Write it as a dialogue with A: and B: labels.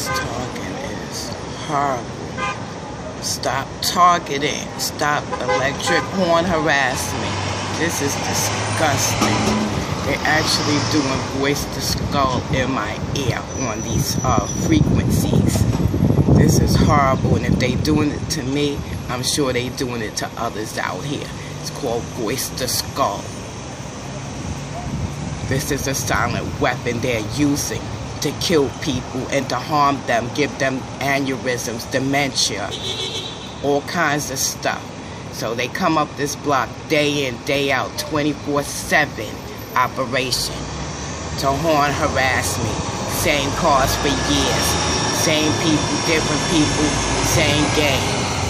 A: This talking is horrible. Stop targeting. Stop electric horn harassment. This is disgusting. They're actually doing voice to skull in my ear on these frequencies. This is horrible, and if they doing it to me, I'm sure they doing it to others out here. It's called voice to skull. This is a silent weapon they're using to kill people and to harm them, give them aneurysms, dementia, all kinds of stuff. So they come up this block day in, day out, 24/7 operation to horn harass me. Same cars for years, same people, different people, same game.